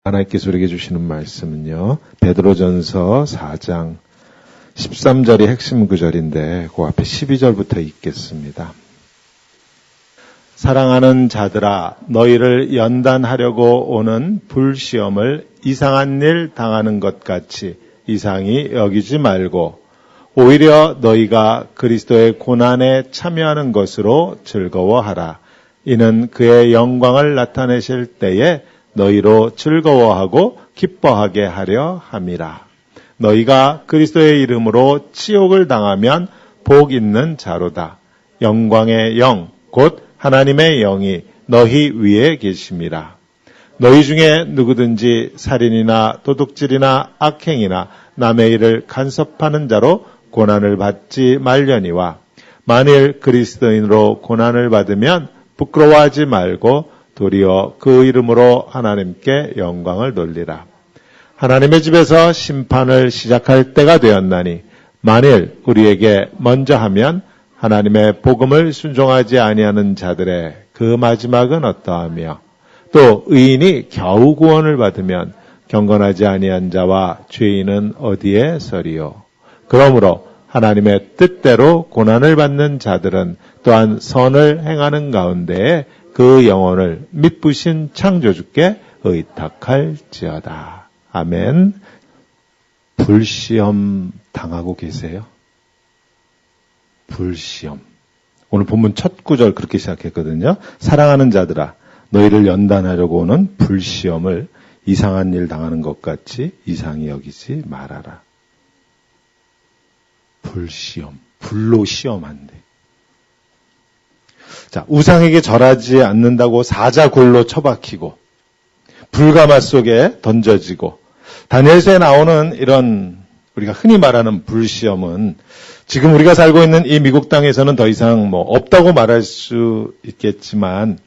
하나님께서 우리에게 주시는 말씀은요, 베드로전서 4장 13절이 핵심 구절인데 그 앞에 12절부터 읽겠습니다. 사랑하는 자들아, 너희를 연단하려고 오는 불시험을 이상한 일 당하는 것 같이 이상히 여기지 말고 오히려 너희가 그리스도의 고난에 참여하는 것으로 즐거워하라. 이는 그의 영광을 나타내실 때에 너희로 즐거워하고 기뻐하게 하려 함이라. 너희가 그리스도의 이름으로 치욕을 당하면 복 있는 자로다. 영광의 영, 곧 하나님의 영이 너희 위에 계심이라. 너희 중에 누구든지 살인이나 도둑질이나 악행이나 남의 일을 간섭하는 자로 고난을 받지 말려니와, 만일 그리스도인으로 고난을 받으면 부끄러워하지 말고 도리어 그 이름으로 하나님께 영광을 돌리라. 하나님의 집에서 심판을 시작할 때가 되었나니, 만일 우리에게 먼저 하면 하나님의 복음을 순종하지 아니하는 자들의 그 마지막은 어떠하며, 또 의인이 겨우 구원을 받으면 경건하지 아니한 자와 죄인은 어디에 서리요. 그러므로 하나님의 뜻대로 고난을 받는 자들은 또한 선을 행하는 가운데에 그 영혼을 미쁘신 창조주께 의탁할지어다. 아멘. 불시험 당하고 계세요? 불시험. 오늘 본문 첫 구절 그렇게 시작했거든요. 사랑하는 자들아, 너희를 연단하려고 오는 불시험을 이상한 일 당하는 것 같이 이상히 여기지 말아라. 불시험. 불로 시험한대. 자, 우상에게 절하지 않는다고 사자굴로 처박히고 불가마 속에 던져지고, 다니엘서에 나오는 이런 우리가 흔히 말하는 불시험은 지금 우리가 살고 있는 이 미국 땅에서는 더 이상 없다고 말할 수 있겠지만,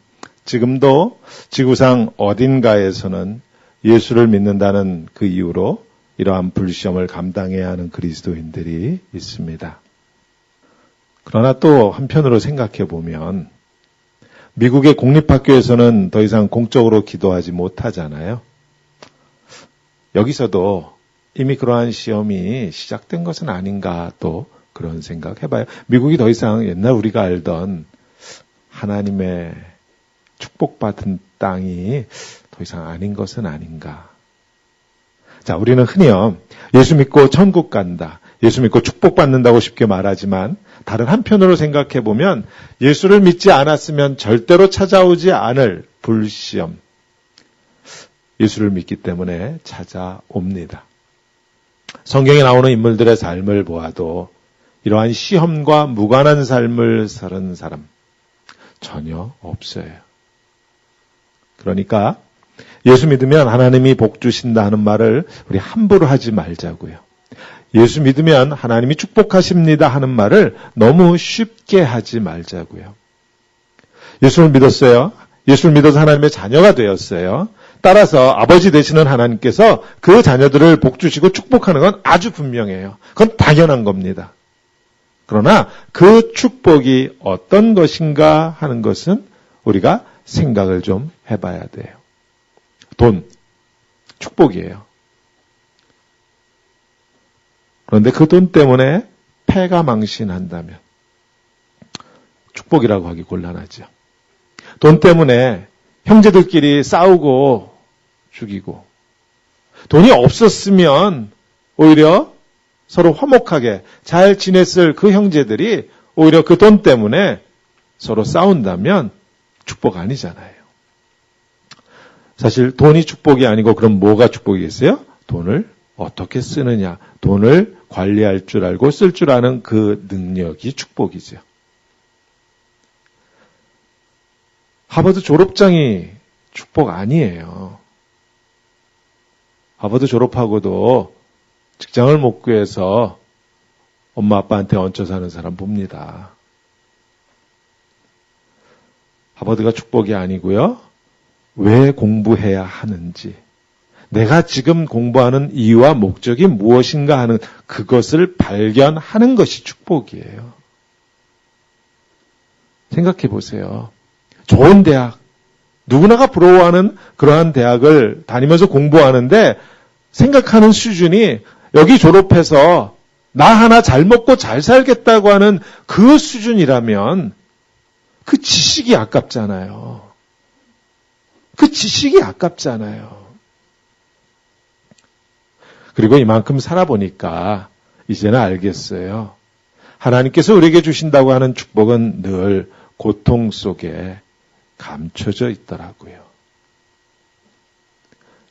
지금도 지구상 어딘가에서는 예수를 믿는다는 그 이유로 이러한 불시험을 감당해야 하는 그리스도인들이 있습니다. 그러나 또 한편으로 생각해 보면 미국의 공립학교에서는 더 이상 공적으로 기도하지 못하잖아요. 여기서도 이미 그러한 시험이 시작된 것은 아닌가, 또 그런 생각 해봐요. 미국이 더 이상 옛날 우리가 알던 하나님의 축복받은 땅이 더 이상 아닌 것은 아닌가. 자, 우리는 흔히요, 예수 믿고 천국 간다, 예수 믿고 축복받는다고 쉽게 말하지만, 다른 한편으로 생각해 보면 예수를 믿지 않았으면 절대로 찾아오지 않을 불시험, 예수를 믿기 때문에 찾아옵니다. 성경에 나오는 인물들의 삶을 보아도 이러한 시험과 무관한 삶을 사는 사람 전혀 없어요. 그러니까 예수 믿으면 하나님이 복 주신다 하는 말을 우리 함부로 하지 말자고요. 예수 믿으면 하나님이 축복하십니다 하는 말을 너무 쉽게 하지 말자고요. 예수를 믿었어요. 예수를 믿어서 하나님의 자녀가 되었어요. 따라서 아버지 되시는 하나님께서 그 자녀들을 복 주시고 축복하는 건 아주 분명해요. 그건 당연한 겁니다. 그러나 그 축복이 어떤 것인가 하는 것은 우리가 생각을 좀 해봐야 돼요. 돈, 축복이에요. 그런데 그 돈 때문에 패가 망신한다면 축복이라고 하기 곤란하죠. 돈 때문에 형제들끼리 싸우고 죽이고, 돈이 없었으면 오히려 서로 화목하게 잘 지냈을 그 형제들이 오히려 그 돈 때문에 서로 싸운다면 축복 아니잖아요. 사실 돈이 축복이 아니고 그럼 뭐가 축복이겠어요? 돈을 어떻게 쓰느냐, 돈을 관리할 줄 알고 쓸 줄 아는 그 능력이 축복이죠. 하버드 졸업장이 축복 아니에요. 하버드 졸업하고도 직장을 못 구해서 엄마 아빠한테 얹혀 사는 사람 봅니다. 하버드가 축복이 아니고요. 왜 공부해야 하는지, 내가 지금 공부하는 이유와 목적이 무엇인가 하는 그것을 발견하는 것이 축복이에요. 생각해 보세요. 좋은 대학, 누구나가 부러워하는 그러한 대학을 다니면서 공부하는데 생각하는 수준이 여기 졸업해서 나 하나 잘 먹고 잘 살겠다고 하는 그 수준이라면 그 지식이 아깝잖아요. 그 지식이 아깝잖아요. 그리고 이만큼 살아보니까 이제는 알겠어요. 하나님께서 우리에게 주신다고 하는 축복은 늘 고통 속에 감춰져 있더라고요.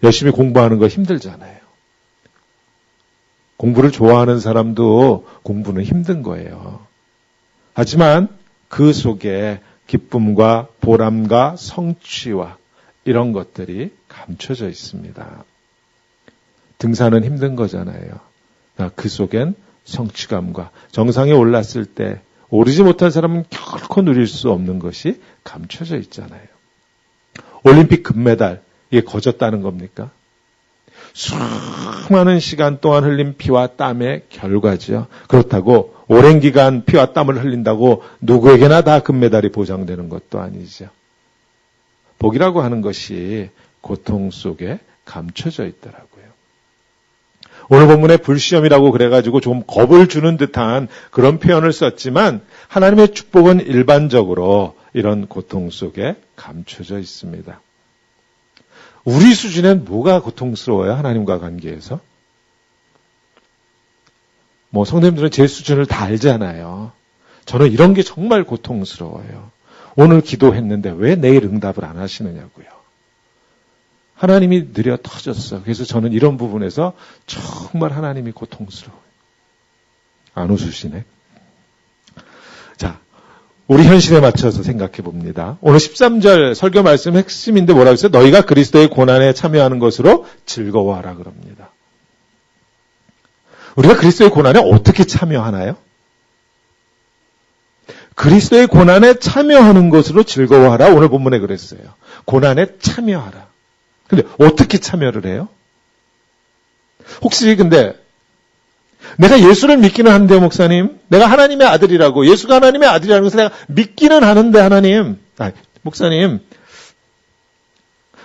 열심히 공부하는 거 힘들잖아요. 공부를 좋아하는 사람도 공부는 힘든 거예요. 하지만 그 속에 기쁨과 보람과 성취와 이런 것들이 감춰져 있습니다. 등산은 힘든 거잖아요. 그 속엔 성취감과 정상에 올랐을 때 오르지 못한 사람은 결코 누릴 수 없는 것이 감춰져 있잖아요. 올림픽 금메달, 이게 거졌다는 겁니까? 수많은 시간 동안 흘린 피와 땀의 결과죠. 그렇다고 오랜 기간 피와 땀을 흘린다고 누구에게나 다 금메달이 보장되는 것도 아니죠. 복이라고 하는 것이 고통 속에 감춰져 있더라고요. 오늘 본문에 불시험이라고 그래가지고 좀 겁을 주는 듯한 그런 표현을 썼지만 하나님의 축복은 일반적으로 이런 고통 속에 감춰져 있습니다. 우리 수준엔 뭐가 고통스러워요? 하나님과 관계에서? 성도님들은 제 수준을 다 알잖아요. 저는 이런 게 정말 고통스러워요. 오늘 기도했는데 왜 내일 응답을 안 하시느냐고요. 하나님이 느려 터졌어. 그래서 저는 이런 부분에서 정말 하나님이 고통스러워요. 안 웃으시네. 자, 우리 현실에 맞춰서 생각해 봅니다. 오늘 13절 설교 말씀 핵심인데 뭐라고 했어요? 너희가 그리스도의 고난에 참여하는 것으로 즐거워하라 그럽니다. 우리가 그리스도의 고난에 어떻게 참여하나요? 그리스도의 고난에 참여하는 것으로 즐거워하라. 오늘 본문에 그랬어요. 고난에 참여하라. 근데 어떻게 참여를 해요? 혹시 근데 내가 예수를 믿기는 하는데요, 목사님. 내가 하나님의 아들이라고, 예수가 하나님의 아들이라는 것을 내가 믿기는 하는데, 하나님. 목사님,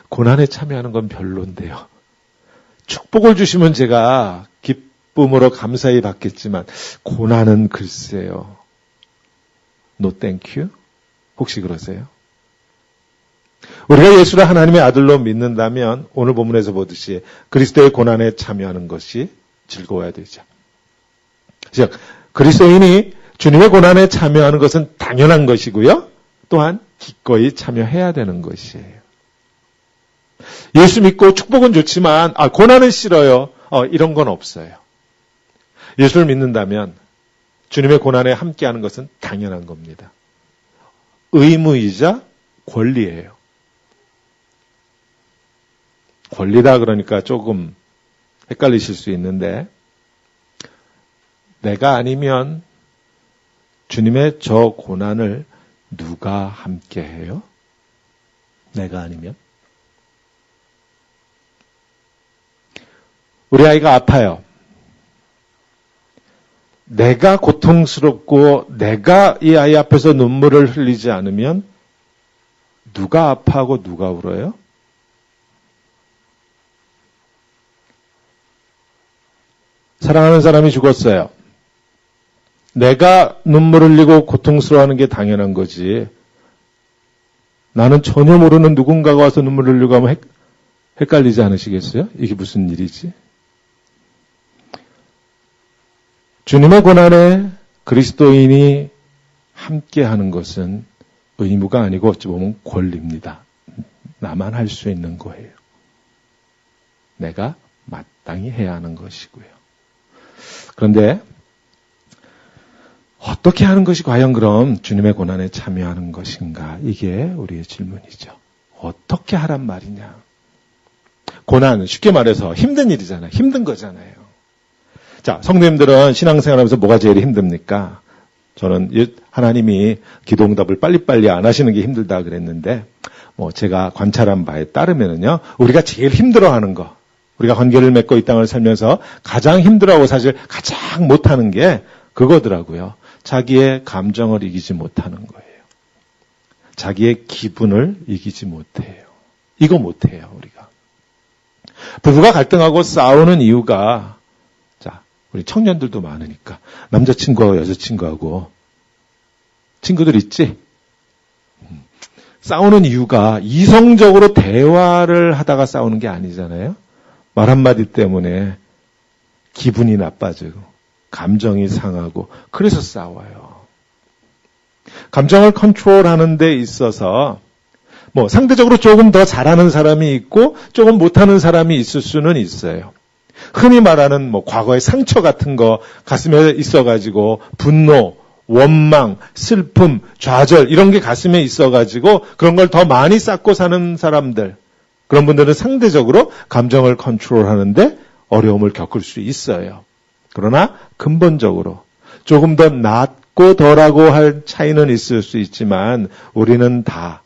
고난에 참여하는 건 별론데요. 축복을 주시면 제가 기쁨으로 감사히 받겠지만, 고난은 글쎄요. No thank you? 혹시 그러세요? 우리가 예수를 하나님의 아들로 믿는다면, 오늘 본문에서 보듯이 그리스도의 고난에 참여하는 것이 즐거워야 되죠. 즉, 그리스도인이 주님의 고난에 참여하는 것은 당연한 것이고요. 또한 기꺼이 참여해야 되는 것이에요. 예수 믿고 축복은 좋지만 고난은 싫어요. 이런 건 없어요. 예수를 믿는다면 주님의 고난에 함께하는 것은 당연한 겁니다. 의무이자 권리예요. 권리다 그러니까 조금 헷갈리실 수 있는데 내가 아니면 주님의 저 고난을 누가 함께 해요? 내가 아니면? 우리 아이가 아파요. 내가 고통스럽고 내가 이 아이 앞에서 눈물을 흘리지 않으면 누가 아파하고 누가 울어요? 사랑하는 사람이 죽었어요. 내가 눈물 흘리고 고통스러워하는 게 당연한 거지. 나는 전혀 모르는 누군가가 와서 눈물 흘리고 하면 헷갈리지 않으시겠어요? 이게 무슨 일이지? 주님의 고난에 그리스도인이 함께하는 것은 의무가 아니고 어찌 보면 권리입니다. 나만 할 수 있는 거예요. 내가 마땅히 해야 하는 것이고요. 그런데 어떻게 하는 것이 과연 그럼 주님의 고난에 참여하는 것인가? 이게 우리의 질문이죠. 어떻게 하란 말이냐? 고난, 쉽게 말해서 힘든 일이잖아요. 힘든 거잖아요. 자, 성도님들은 신앙생활하면서 뭐가 제일 힘듭니까? 저는 하나님이 기도응답을 빨리빨리 안 하시는 게 힘들다 그랬는데 제가 관찰한 바에 따르면은요. 우리가 제일 힘들어하는 거, 우리가 관계를 맺고 이 땅을 살면서 가장 힘들어하고 사실 가장 못하는 게 그거더라고요. 자기의 감정을 이기지 못하는 거예요. 자기의 기분을 이기지 못해요. 이거 못해요, 우리가. 부부가 갈등하고 싸우는 이유가, 자, 우리 청년들도 많으니까, 남자친구하고 여자친구하고, 친구들 있지? 싸우는 이유가 이성적으로 대화를 하다가 싸우는 게 아니잖아요. 말 한마디 때문에 기분이 나빠지고, 감정이 상하고, 그래서 싸워요. 감정을 컨트롤하는 데 있어서 상대적으로 조금 더 잘하는 사람이 있고 조금 못하는 사람이 있을 수는 있어요. 흔히 말하는 과거의 상처 같은 거 가슴에 있어가지고 분노, 원망, 슬픔, 좌절 이런 게 가슴에 있어가지고 그런 걸 더 많이 쌓고 사는 사람들, 그런 분들은 상대적으로 감정을 컨트롤하는데 어려움을 겪을 수 있어요. 그러나 근본적으로 조금 더 낫고 덜하고 할 차이는 있을 수 있지만 우리는 다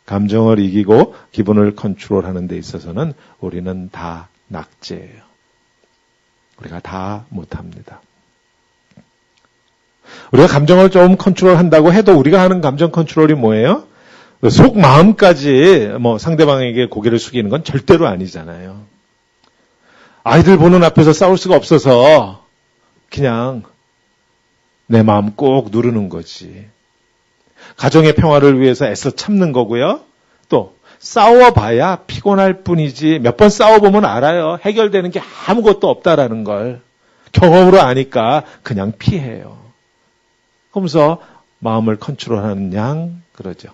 감정을 이기고 기분을 컨트롤하는 데 있어서는 우리는 다 낙제예요. 우리가 다 못합니다. 우리가 감정을 좀 컨트롤한다고 해도 우리가 하는 감정 컨트롤이 뭐예요? 속 마음까지 상대방에게 고개를 숙이는 건 절대로 아니잖아요. 아이들 보는 앞에서 싸울 수가 없어서 그냥 내 마음 꼭 누르는 거지. 가정의 평화를 위해서 애써 참는 거고요. 또 싸워봐야 피곤할 뿐이지 몇 번 싸워보면 알아요. 해결되는 게 아무것도 없다라는 걸. 경험으로 아니까 그냥 피해요. 그러면서 마음을 컨트롤하는 양 그러죠.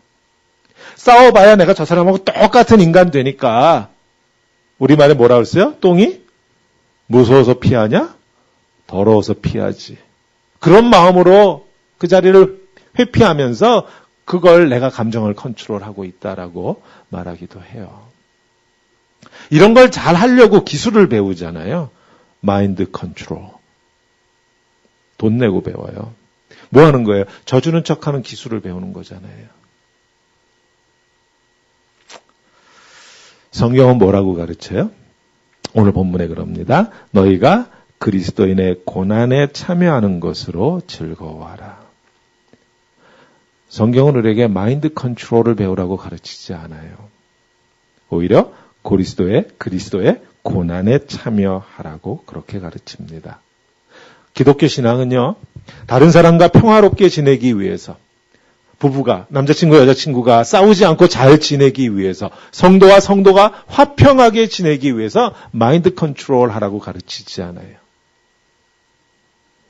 싸워봐야 내가 저 사람하고 똑같은 인간 되니까 우리말에 뭐라 그랬어요? 똥이 무서워서 피하냐? 더러워서 피하지. 그런 마음으로 그 자리를 회피하면서 그걸 내가 감정을 컨트롤하고 있다라고 말하기도 해요. 이런 걸 잘 하려고 기술을 배우잖아요. 마인드 컨트롤. 돈 내고 배워요. 뭐 하는 거예요? 져주는 척하는 기술을 배우는 거잖아요. 성경은 뭐라고 가르쳐요? 오늘 본문에 그럽니다. 너희가 그리스도인의 고난에 참여하는 것으로 즐거워하라. 성경은 우리에게 마인드 컨트롤을 배우라고 가르치지 않아요. 오히려 그리스도의 고난에 참여하라고 그렇게 가르칩니다. 기독교 신앙은요, 다른 사람과 평화롭게 지내기 위해서, 부부가, 남자친구, 여자친구가 싸우지 않고 잘 지내기 위해서, 성도와 성도가 화평하게 지내기 위해서 마인드 컨트롤 하라고 가르치지 않아요.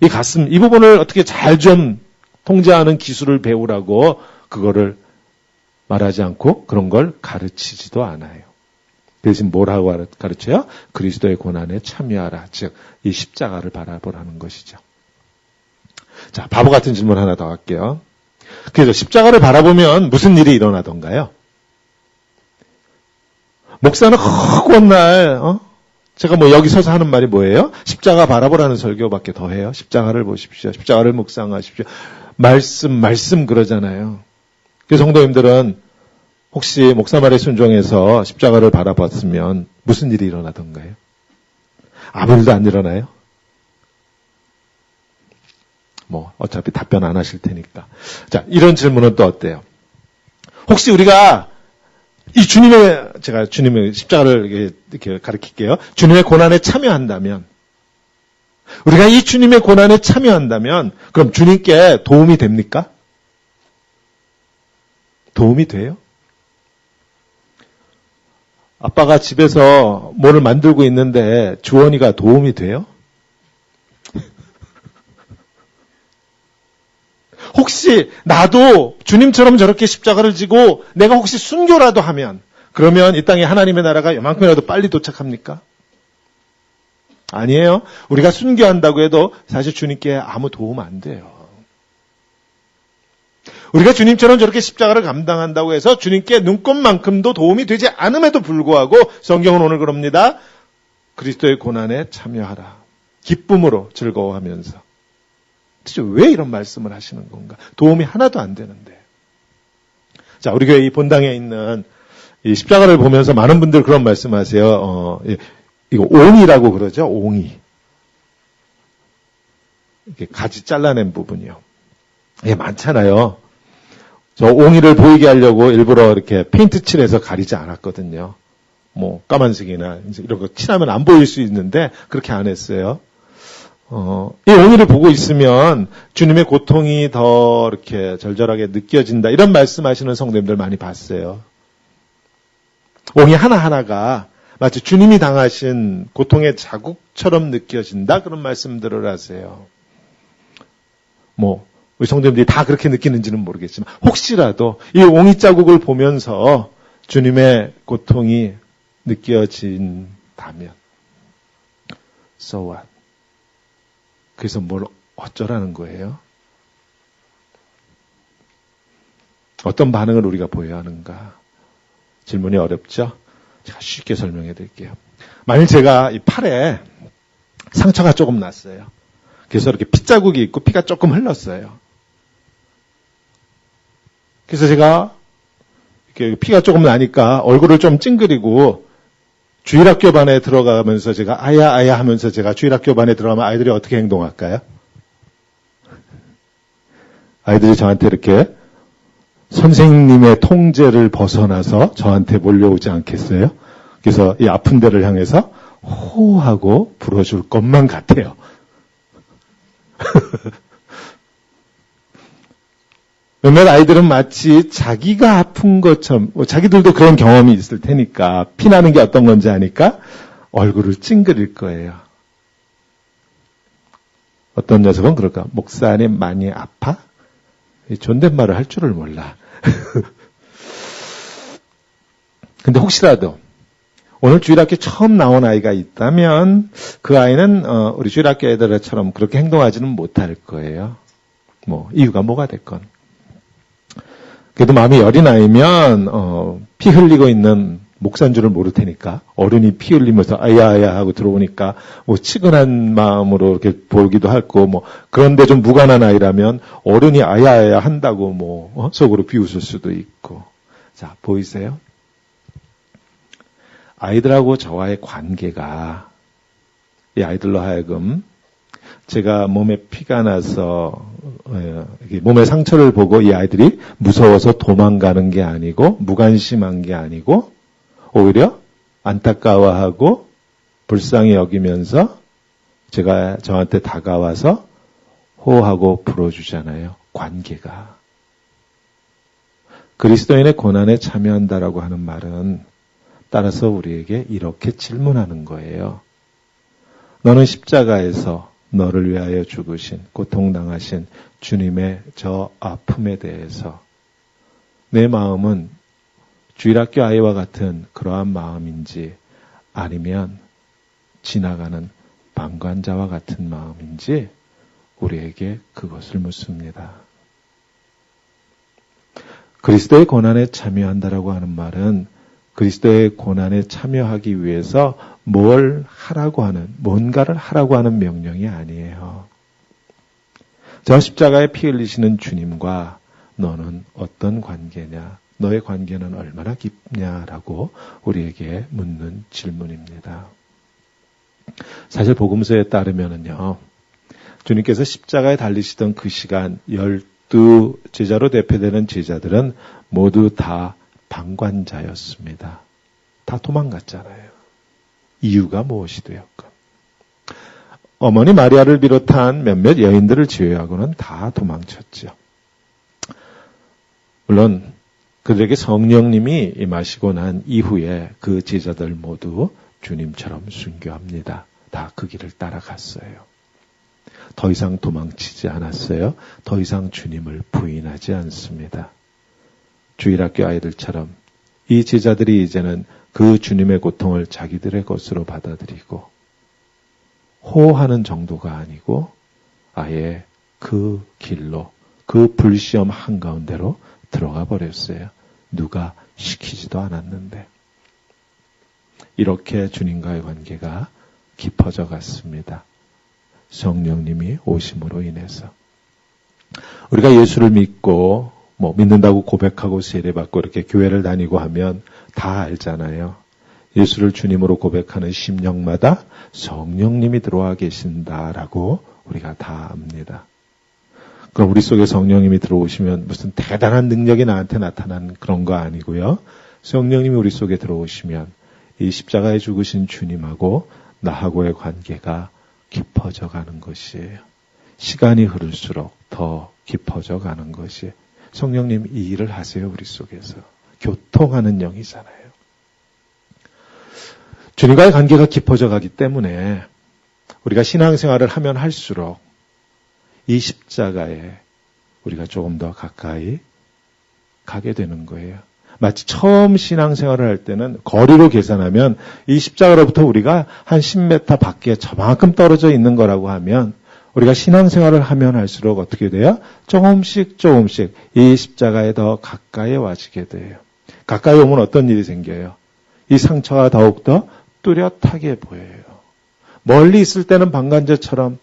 이 부분을 어떻게 잘 좀 통제하는 기술을 배우라고 그거를 말하지 않고 그런 걸 가르치지도 않아요. 대신 뭐라고 가르쳐요? 그리스도의 고난에 참여하라. 즉, 이 십자가를 바라보라는 것이죠. 자, 바보 같은 질문 하나 더 할게요. 그래서 십자가를 바라보면 무슨 일이 일어나던가요? 목사는 허구한 날, 제가 여기 서서 하는 말이 뭐예요? 십자가 바라보라는 설교밖에 더 해요. 십자가를 보십시오. 십자가를 묵상하십시오. 말씀 그러잖아요. 그래서 성도님들은 혹시 목사 말에 순종해서 십자가를 바라봤으면 무슨 일이 일어나던가요? 아무 일도 안 일어나요? 어차피 답변 안 하실 테니까. 자, 이런 질문은 또 어때요? 혹시 우리가 제가 주님의 십자가를 이렇게 가르칠게요. 주님의 고난에 참여한다면, 우리가 이 주님의 고난에 참여한다면, 그럼 주님께 도움이 됩니까? 도움이 돼요? 아빠가 집에서 뭐를 만들고 있는데 주원이가 도움이 돼요? 혹시 나도 주님처럼 저렇게 십자가를 지고 내가 혹시 순교라도 하면 그러면 이 땅에 하나님의 나라가 요만큼이라도 빨리 도착합니까? 아니에요. 우리가 순교한다고 해도 사실 주님께 아무 도움 안 돼요. 우리가 주님처럼 저렇게 십자가를 감당한다고 해서 주님께 눈꼽만큼도 도움이 되지 않음에도 불구하고 성경은 오늘 그럽니다. 그리스도의 고난에 참여하라. 기쁨으로 즐거워하면서. 도대체 왜 이런 말씀을 하시는 건가? 도움이 하나도 안 되는데. 자, 우리 교회 이 본당에 있는 이 십자가를 보면서 많은 분들 그런 말씀하세요. 이거 옹이라고 그러죠. 옹이. 이렇게 가지 잘라낸 부분이요. 이게 많잖아요. 저 옹이를 보이게 하려고 일부러 이렇게 페인트 칠해서 가리지 않았거든요. 뭐 까만색이나 이런 거 칠하면 안 보일 수 있는데 그렇게 안 했어요. 이 옹이를 보고 있으면 주님의 고통이 더 이렇게 절절하게 느껴진다. 이런 말씀하시는 성도님들 많이 봤어요. 옹이 하나하나가 마치 주님이 당하신 고통의 자국처럼 느껴진다. 그런 말씀들을 하세요. 뭐 우리 성도님들이 다 그렇게 느끼는지는 모르겠지만 혹시라도 이 옹이 자국을 보면서 주님의 고통이 느껴진다면 So what? 그래서 뭘 어쩌라는 거예요? 어떤 반응을 우리가 보여야 하는가? 질문이 어렵죠? 제가 쉽게 설명해 드릴게요. 만일 제가 이 팔에 상처가 조금 났어요. 그래서 이렇게 핏자국이 있고 피가 조금 흘렀어요. 그래서 제가 이렇게 피가 조금 나니까 얼굴을 좀 찡그리고 주일학교 반에 들어가면서 제가 아야 하면서 제가 주일학교 반에 들어가면 아이들이 어떻게 행동할까요? 아이들이 저한테 이렇게 선생님의 통제를 벗어나서 저한테 몰려오지 않겠어요? 그래서 이 아픈 데를 향해서 호하고 불어줄 것만 같아요. 몇몇 아이들은 마치 자기가 아픈 것처럼, 자기들도 그런 경험이 있을 테니까 피나는 게 어떤 건지 아니까 얼굴을 찡그릴 거예요. 어떤 녀석은 그럴까? 목사님 많이 아파? 존댓말을 할 줄을 몰라. 근데 혹시라도 오늘 주일학교 처음 나온 아이가 있다면 그 아이는 우리 주일학교 애들처럼 그렇게 행동하지는 못할 거예요. 뭐 이유가 뭐가 됐건. 그래도 마음이 여린 아이면 피 흘리고 있는 목사인 줄을 모를 테니까 어른이 피 흘리면서 아야 하고 들어오니까 뭐 치근한 마음으로 이렇게 보기도 하고 뭐 그런데 좀 무관한 아이라면 어른이 아야 한다고 뭐 속으로 비웃을 수도 있고. 자, 보이세요? 아이들하고 저와의 관계가 이 아이들로 하여금 제가 몸에 피가 나서 몸의 상처를 보고 이 아이들이 무서워서 도망가는 게 아니고 무관심한 게 아니고 오히려 안타까워하고 불쌍히 여기면서 제가 저한테 다가와서 호하고 불어주잖아요. 관계가. 그리스도인의 고난에 참여한다라고 하는 말은 따라서 우리에게 이렇게 질문하는 거예요. 너는 십자가에서 너를 위하여 죽으신, 고통당하신 주님의 저 아픔에 대해서 내 마음은 주일학교 아이와 같은 그러한 마음인지 아니면 지나가는 방관자와 같은 마음인지 우리에게 그것을 묻습니다. 그리스도의 고난에 참여한다라고 하는 말은 그리스도의 고난에 참여하기 위해서 뭘 하라고 하는, 뭔가를 하라고 하는 명령이 아니에요. 저 십자가에 피 흘리시는 주님과 너는 어떤 관계냐, 너의 관계는 얼마나 깊냐라고 우리에게 묻는 질문입니다. 사실 복음서에 따르면은요, 주님께서 십자가에 달리시던 그 시간 12제자로 대표되는 제자들은 모두 다 방관자였습니다. 다 도망갔잖아요. 이유가 무엇이 되었건. 어머니 마리아를 비롯한 몇몇 여인들을 제외하고는 다 도망쳤죠. 물론 그들에게 성령님이 임하시고 난 이후에 그 제자들 모두 주님처럼 순교합니다. 다 그 길을 따라갔어요. 더 이상 도망치지 않았어요. 더 이상 주님을 부인하지 않습니다. 주일학교 아이들처럼 이 제자들이 이제는 그 주님의 고통을 자기들의 것으로 받아들이고 호하는 정도가 아니고 아예 그 길로, 그 불시험 한가운데로 들어가 버렸어요. 누가 시키지도 않았는데. 이렇게 주님과의 관계가 깊어져 갔습니다. 성령님이 오심으로 인해서. 우리가 예수를 믿고 믿는다고 고백하고 세례받고 이렇게 교회를 다니고 하면 다 알잖아요. 예수를 주님으로 고백하는 심령마다 성령님이 들어와 계신다라고 우리가 다 압니다. 그럼 우리 속에 성령님이 들어오시면 무슨 대단한 능력이 나한테 나타나는 그런 거 아니고요. 성령님이 우리 속에 들어오시면 이 십자가에 죽으신 주님하고 나하고의 관계가 깊어져 가는 것이에요. 시간이 흐를수록 더 깊어져 가는 것이 성령님 이 일을 하세요. 우리 속에서. 교통하는 영이잖아요. 주님과의 관계가 깊어져 가기 때문에 우리가 신앙생활을 하면 할수록 이 십자가에 우리가 조금 더 가까이 가게 되는 거예요. 마치 처음 신앙생활을 할 때는 거리로 계산하면 이 십자가로부터 우리가 한 10m 밖에 저만큼 떨어져 있는 거라고 하면 우리가 신앙생활을 하면 할수록 어떻게 돼요? 조금씩 이 십자가에 더 가까이 와지게 돼요. 가까이 오면 어떤 일이 생겨요? 이 상처가 더욱더 뚜렷하게 보여요. 멀리 있을 때는 방관제처럼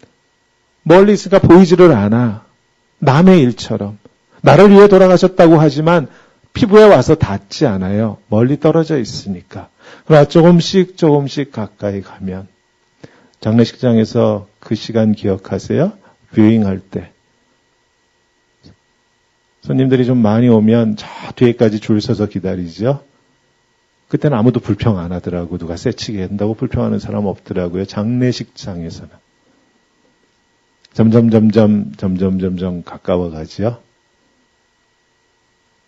멀리 있으니까 보이지를 않아. 남의 일처럼. 나를 위해 돌아가셨다고 하지만 피부에 와서 닿지 않아요. 멀리 떨어져 있으니까. 그러나 조금씩 가까이 가면 장례식장에서 그 시간 기억하세요? 뷰잉할 때. 손님들이 좀 많이 오면 저 뒤에까지 줄 서서 기다리죠. 그때는 아무도 불평 안 하더라고. 누가 새치게 한다고 불평하는 사람 없더라고요. 장례식장에서는. 점점 가까워가지요.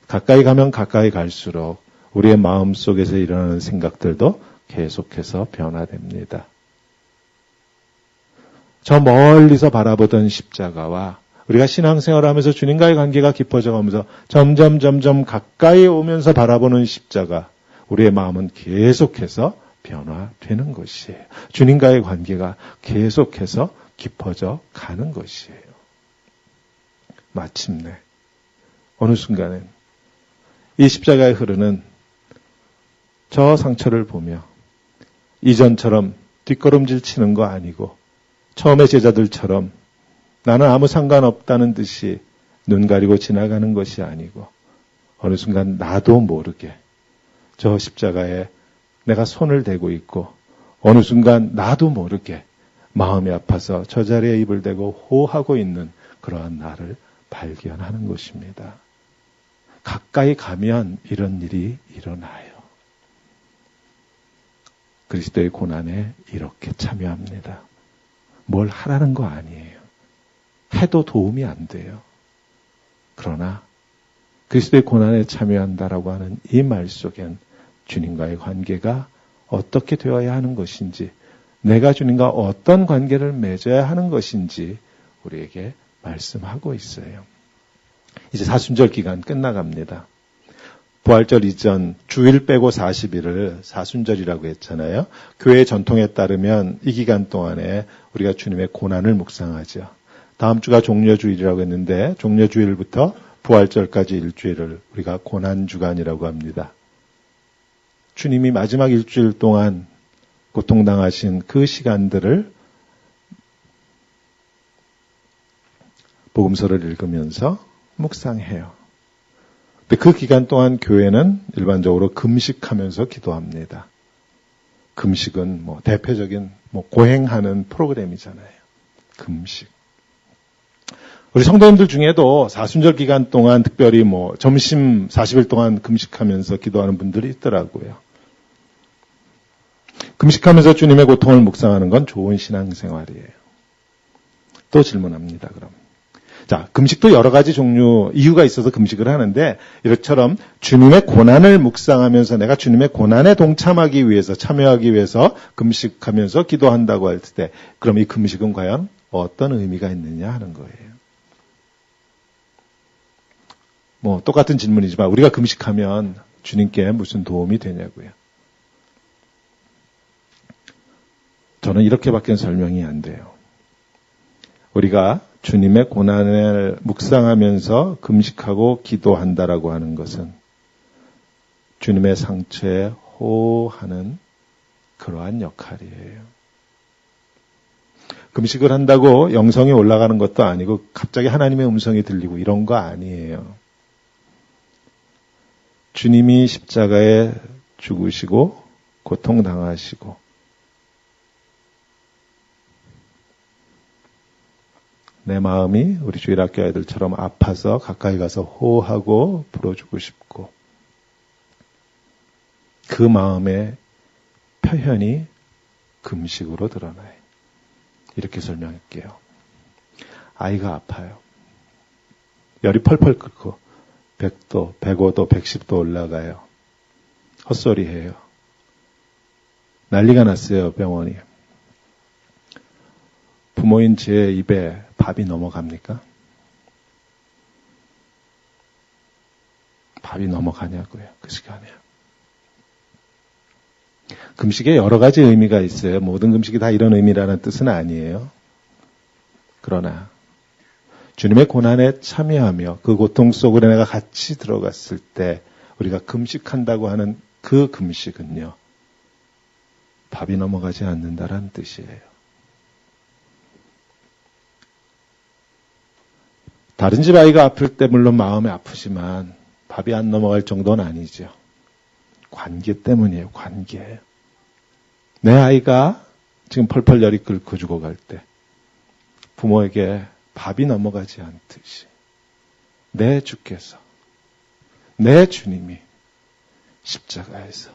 가까이 가면 가까이 갈수록 우리의 마음 속에서 일어나는 생각들도 계속해서 변화됩니다. 저 멀리서 바라보던 십자가와 우리가 신앙생활을 하면서 주님과의 관계가 깊어져 가면서 점점 가까이 오면서 바라보는 십자가, 우리의 마음은 계속해서 변화되는 것이에요. 주님과의 관계가 계속해서 깊어져 가는 것이에요. 마침내 어느 순간엔 이 십자가에 흐르는 저 상처를 보며 이전처럼 뒷걸음질 치는 거 아니고 처음의 제자들처럼 나는 아무 상관없다는 듯이 눈 가리고 지나가는 것이 아니고 어느 순간 나도 모르게 저 십자가에 내가 손을 대고 있고 어느 순간 나도 모르게 마음이 아파서 저 자리에 입을 대고 호하고 있는 그러한 나를 발견하는 것입니다. 가까이 가면 이런 일이 일어나요. 그리스도의 고난에 이렇게 참여합니다. 뭘 하라는 거 아니에요. 해도 도움이 안 돼요. 그러나 그리스도의 고난에 참여한다라고 하는 이 말 속엔 주님과의 관계가 어떻게 되어야 하는 것인지, 내가 주님과 어떤 관계를 맺어야 하는 것인지 우리에게 말씀하고 있어요. 이제 사순절 기간 끝나갑니다. 부활절 이전 주일 빼고 40일을 사순절이라고 했잖아요. 교회 전통에 따르면 이 기간 동안에 우리가 주님의 고난을 묵상하죠. 다음 주가 종려주일이라고 했는데 종려주일부터 부활절까지 일주일을 우리가 고난주간이라고 합니다. 주님이 마지막 일주일 동안 고통당하신 그 시간들을 복음서를 읽으면서 묵상해요. 근데 그 기간 동안 교회는 일반적으로 금식하면서 기도합니다. 금식은 대표적인 고행하는 프로그램이잖아요. 금식. 우리 성도님들 중에도 사순절 기간 동안 특별히 점심 40일 동안 금식하면서 기도하는 분들이 있더라고요. 금식하면서 주님의 고통을 묵상하는 건 좋은 신앙생활이에요. 또 질문합니다, 그럼. 자, 금식도 여러 가지 종류, 이유가 있어서 금식을 하는데, 이것처럼 주님의 고난을 묵상하면서 내가 주님의 고난에 동참하기 위해서, 참여하기 위해서 금식하면서 기도한다고 할 때, 그럼 이 금식은 과연 어떤 의미가 있느냐 하는 거예요. 똑같은 질문이지만, 우리가 금식하면 주님께 무슨 도움이 되냐고요. 저는 이렇게밖에 설명이 안 돼요. 우리가 주님의 고난을 묵상하면서 금식하고 기도한다라고 하는 것은 주님의 상처에 호하는 그러한 역할이에요. 금식을 한다고 영성이 올라가는 것도 아니고 갑자기 하나님의 음성이 들리고 이런 거 아니에요. 주님이 십자가에 죽으시고 고통당하시고 내 마음이 우리 주일학교 애들처럼 아파서 가까이 가서 호하고 불어주고 싶고, 그 마음의 표현이 금식으로 드러나요. 이렇게 설명할게요. 아이가 아파요. 열이 펄펄 끓고 100도, 105도, 110도 올라가요. 헛소리해요. 난리가 났어요, 병원이. 부모인 제 입에 밥이 넘어갑니까? 밥이 넘어가냐고요, 그 시간에. 금식에 여러 가지 의미가 있어요. 모든 금식이 다 이런 의미라는 뜻은 아니에요. 그러나 주님의 고난에 참여하며 그 고통 속으로 내가 같이 들어갔을 때 우리가 금식한다고 하는 그 금식은요, 밥이 넘어가지 않는다라는 뜻이에요. 다른 집 아이가 아플 때 물론 마음이 아프지만 밥이 안 넘어갈 정도는 아니죠. 관계 때문이에요. 관계. 내 아이가 지금 펄펄 열이 끓고 죽어갈 때 부모에게 밥이 넘어가지 않듯이 내 주께서, 내 주님이 십자가에서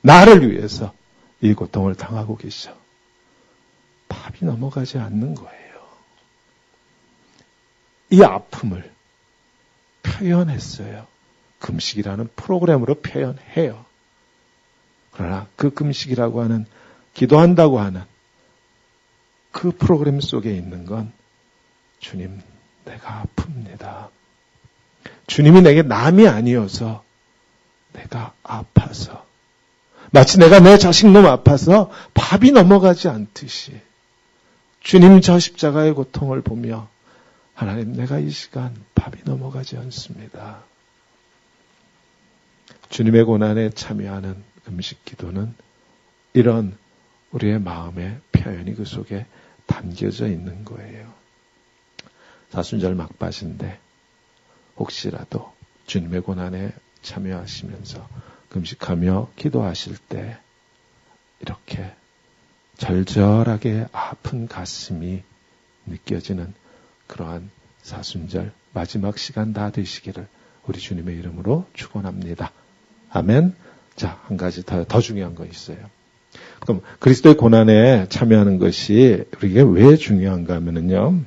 나를 위해서 이 고통을 당하고 계셔. 밥이 넘어가지 않는 거예요. 이 아픔을 표현했어요. 금식이라는 프로그램으로 표현해요. 그러나 그 금식이라고 하는, 기도한다고 하는 그 프로그램 속에 있는 건 주님, 내가 아픕니다. 주님이 내게 남이 아니어서 내가 아파서, 마치 내가 내 자식 너무 아파서 밥이 넘어가지 않듯이 주님 저 십자가의 고통을 보며 하나님, 내가 이 시간 밥이 넘어가지 않습니다. 주님의 고난에 참여하는 금식 기도는 이런 우리의 마음의 표현이 그 속에 담겨져 있는 거예요. 사순절 막바지인데 혹시라도 주님의 고난에 참여하시면서 금식하며 기도하실 때 이렇게 절절하게 아픈 가슴이 느껴지는 그러한 사순절 마지막 시간 다 되시기를 우리 주님의 이름으로 축원합니다. 아멘. 자, 한 가지 더 중요한 거 있어요. 그럼 그리스도의 고난에 참여하는 것이 우리에게 왜 중요한가 하면은요,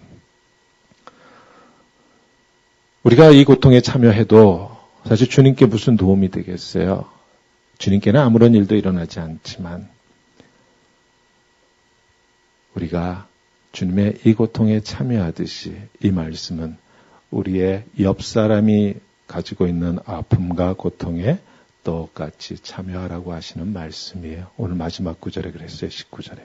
우리가 이 고통에 참여해도 사실 주님께 무슨 도움이 되겠어요? 주님께는 아무런 일도 일어나지 않지만 우리가 주님의 이 고통에 참여하듯이 이 말씀은 우리의 옆 사람이 가지고 있는 아픔과 고통에 똑같이 참여하라고 하시는 말씀이에요. 오늘 마지막 구절에 그랬어요. 19절에.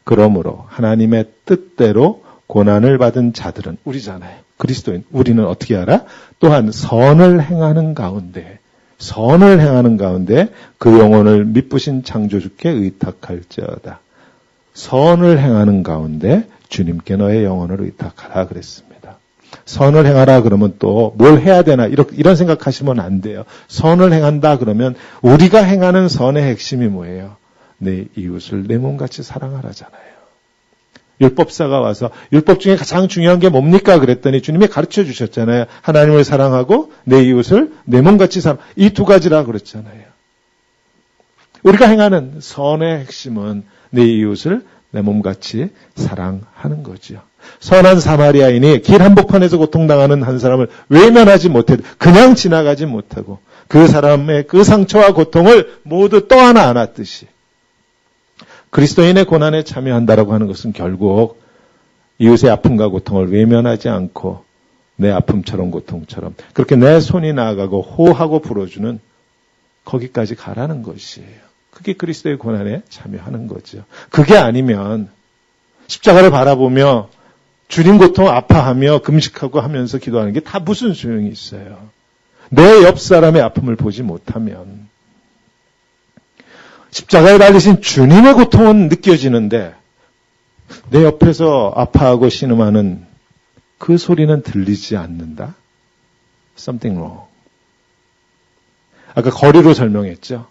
그러므로 하나님의 뜻대로 고난을 받은 자들은 우리잖아요. 그리스도인. 우리는 어떻게 알아? 또한 선을 행하는 가운데 그 영혼을 미쁘신 창조주께 의탁할지어다. 선을 행하는 가운데 주님께 너의 영혼을 의탁하라 그랬습니다. 선을 행하라 그러면 또 뭘 해야 되나 이런 생각하시면 안 돼요. 선을 행한다 그러면 우리가 행하는 선의 핵심이 뭐예요? 내 이웃을 내 몸같이 사랑하라잖아요. 율법사가 와서 율법 중에 가장 중요한 게 뭡니까? 그랬더니 주님이 가르쳐 주셨잖아요. 하나님을 사랑하고 내 이웃을 내 몸같이 사랑. 이 두 가지라 그랬잖아요. 우리가 행하는 선의 핵심은 내 이웃을 내 몸같이 사랑하는 거죠. 선한 사마리아인이 길 한복판에서 고통당하는 한 사람을 외면하지 못해도 그냥 지나가지 못하고 그 사람의 그 상처와 고통을 모두 떠안아 안았듯이 그리스도인의 고난에 참여한다라고 하는 것은 결국 이웃의 아픔과 고통을 외면하지 않고 내 아픔처럼 고통처럼 그렇게 내 손이 나아가고 호하고 불어주는 거기까지 가라는 것이에요. 그게 그리스도의 고난에 참여하는 거죠. 그게 아니면 십자가를 바라보며 주님 고통 아파하며 금식하고 하면서 기도하는 게 다 무슨 소용이 있어요. 내 옆 사람의 아픔을 보지 못하면 십자가에 달리신 주님의 고통은 느껴지는데 내 옆에서 아파하고 신음하는 그 소리는 들리지 않는다? Something wrong. 아까 거리로 설명했죠.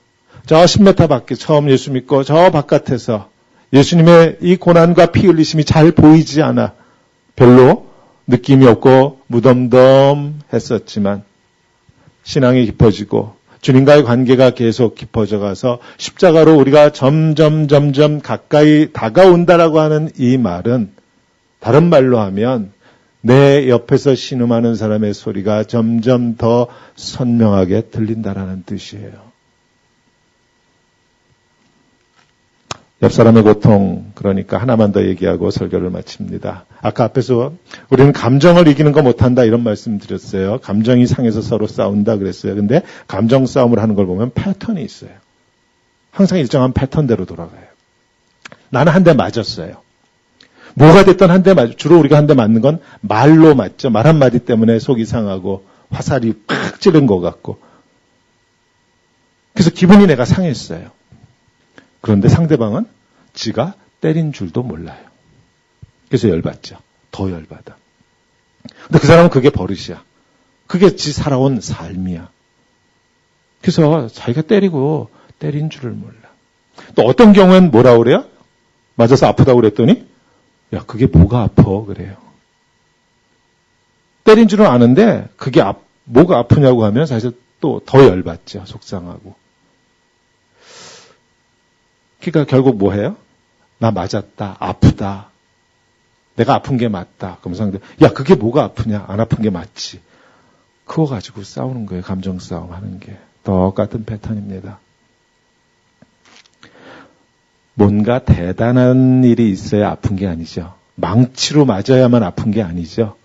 저 10m 밖에 처음 예수 믿고 저 바깥에서 예수님의 이 고난과 피 흘리심이 잘 보이지 않아 별로 느낌이 없고 무덤덤했었지만 신앙이 깊어지고 주님과의 관계가 계속 깊어져 가서 십자가로 우리가 점점 가까이 다가온다라고 하는 이 말은 다른 말로 하면 내 옆에서 신음하는 사람의 소리가 점점 더 선명하게 들린다라는 뜻이에요. 옆 사람의 고통, 그러니까 하나만 더 얘기하고 설교를 마칩니다. 아까 앞에서 우리는 감정을 이기는 거 못한다 이런 말씀 드렸어요. 감정이 상해서 서로 싸운다 그랬어요. 근데 감정 싸움을 하는 걸 보면 패턴이 있어요. 항상 일정한 패턴대로 돌아가요. 나는 한 대 맞았어요. 뭐가 됐든 한 대 맞죠. 주로 우리가 한 대 맞는 건 말로 맞죠. 말 한마디 때문에 속이 상하고 화살이 팍 찌른 것 같고. 그래서 기분이 내가 상했어요. 그런데 상대방은 지가 때린 줄도 몰라요. 그래서 열받죠. 더 열받아. 근데 그 사람은 그게 버릇이야. 그게 지 살아온 삶이야. 그래서 자기가 때리고 때린 줄을 몰라. 또 어떤 경우엔 뭐라 그래요? 맞아서 아프다고 그랬더니 야 그게 뭐가 아파 그래요. 때린 줄은 아는데 그게 뭐가 아프냐고 하면 사실 또 더 열받죠. 속상하고. 그러니까 결국 뭐 해요? 나 맞았다. 아프다. 내가 아픈 게 맞다. 그럼 상대 야 그게 뭐가 아프냐? 안 아픈 게 맞지. 그거 가지고 싸우는 거예요. 감정 싸움 하는 게. 똑같은 패턴입니다. 뭔가 대단한 일이 있어야 아픈 게 아니죠. 망치로 맞아야만 아픈 게 아니죠.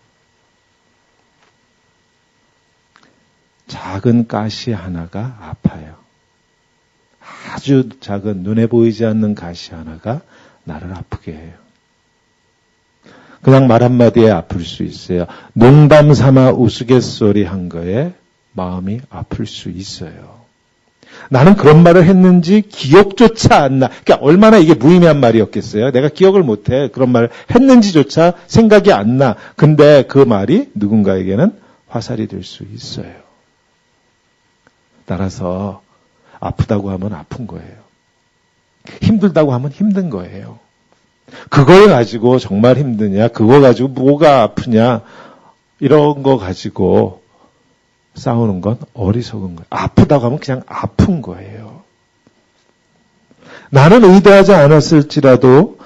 작은 가시 하나가 아파요. 아주 작은 눈에 보이지 않는 가시 하나가 나를 아프게 해요. 그냥 말 한마디에 아플 수 있어요. 농담 삼아 우스갯소리 한 거에 마음이 아플 수 있어요. 나는 그런 말을 했는지 기억조차 안 나. 그러니까 얼마나 이게 무의미한 말이었겠어요. 내가 기억을 못해. 그런 말을 했는지조차 생각이 안 나. 근데 그 말이 누군가에게는 화살이 될 수 있어요. 따라서 아프다고 하면 아픈 거예요. 힘들다고 하면 힘든 거예요. 그걸 가지고 정말 힘드냐, 그거 가지고 뭐가 아프냐, 이런 거 가지고 싸우는 건 어리석은 거예요. 아프다고 하면 그냥 아픈 거예요. 나는 의도하지 않았을지라도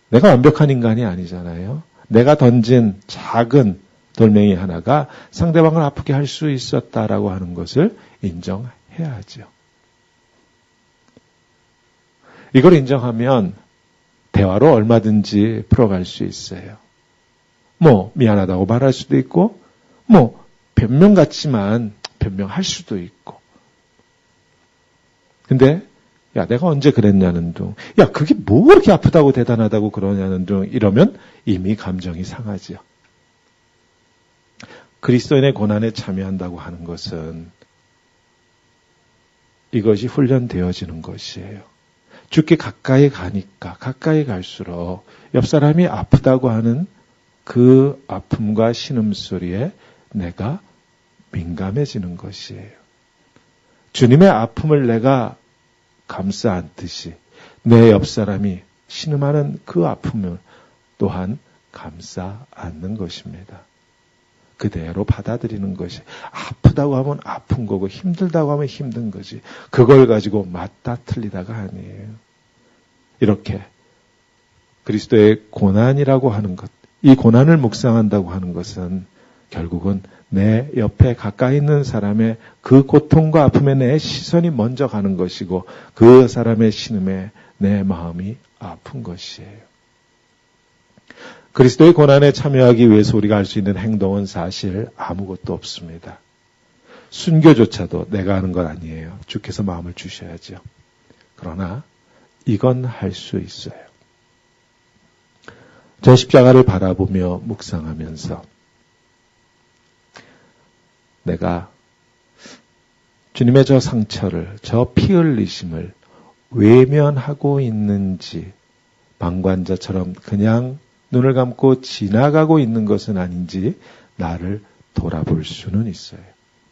내가 완벽한 인간이 아니잖아요. 내가 던진 작은 돌멩이 하나가 상대방을 아프게 할 수 있었다라고 하는 것을 인정해야죠. 이걸 인정하면 대화로 얼마든지 풀어갈 수 있어요. 미안하다고 말할 수도 있고, 변명 같지만 변명할 수도 있고. 근데, 야, 내가 언제 그랬냐는 둥, 야, 그게 뭐 그렇게 아프다고 대단하다고 그러냐는 둥, 이러면 이미 감정이 상하죠. 그리스도인의 고난에 참여한다고 하는 것은 이것이 훈련되어지는 것이에요. 주께 가까이 가니까 가까이 갈수록 옆 사람이 아프다고 하는 그 아픔과 신음소리에 내가 민감해지는 것이에요. 주님의 아픔을 내가 감싸 안듯이 내 옆 사람이 신음하는 그 아픔을 또한 감싸 안는 것입니다. 그대로 받아들이는 것이 아프다고 하면 아픈 거고 힘들다고 하면 힘든 거지. 그걸 가지고 맞다 틀리다가 아니에요. 이렇게 그리스도의 고난이라고 하는 것, 이 고난을 묵상한다고 하는 것은 결국은 내 옆에 가까이 있는 사람의 그 고통과 아픔에 내 시선이 먼저 가는 것이고 그 사람의 신음에 내 마음이 아픈 것이에요. 그리스도의 고난에 참여하기 위해서 우리가 할 수 있는 행동은 사실 아무것도 없습니다. 순교조차도 내가 하는 건 아니에요. 주께서 마음을 주셔야죠. 그러나 이건 할 수 있어요. 저 십자가를 바라보며 묵상하면서 내가 주님의 저 상처를, 저 피 흘리심을 외면하고 있는지 방관자처럼 그냥 눈을 감고 지나가고 있는 것은 아닌지 나를 돌아볼 수는 있어요.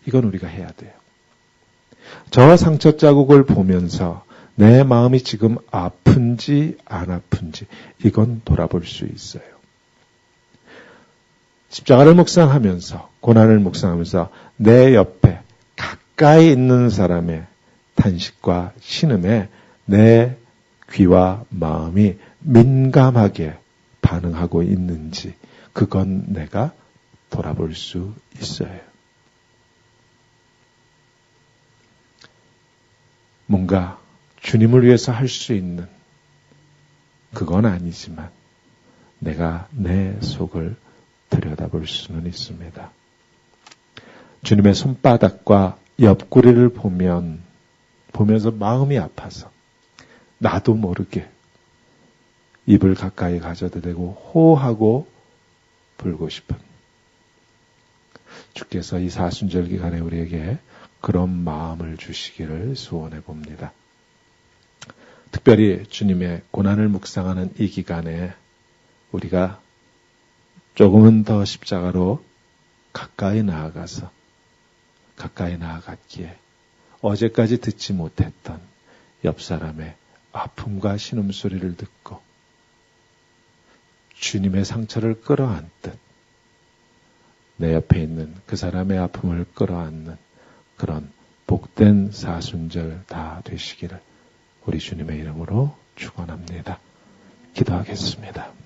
이건 우리가 해야 돼요. 저 상처 자국을 보면서 내 마음이 지금 아픈지 안 아픈지 이건 돌아볼 수 있어요. 십자가를 묵상하면서, 고난을 묵상하면서 내 옆에 가까이 있는 사람의 탄식과 신음에 내 귀와 마음이 민감하게 반응하고 있는지, 그건 내가 돌아볼 수 있어요. 뭔가 주님을 위해서 할 수 있는 그건 아니지만 내가 내 속을 들여다볼 수는 있습니다. 주님의 손바닥과 옆구리를 보면서 마음이 아파서 나도 모르게 입을 가까이 가져다 대고 호하고 불고 싶은, 주께서 이 사순절 기간에 우리에게 그런 마음을 주시기를 소원해 봅니다. 특별히 주님의 고난을 묵상하는 이 기간에 우리가 조금은 더 십자가로 가까이 나아갔기에 어제까지 듣지 못했던 옆 사람의 아픔과 신음소리를 듣고 주님의 상처를 끌어안듯 내 옆에 있는 그 사람의 아픔을 끌어안는 그런 복된 사순절 다 되시기를 우리 주님의 이름으로 축원합니다. 기도하겠습니다.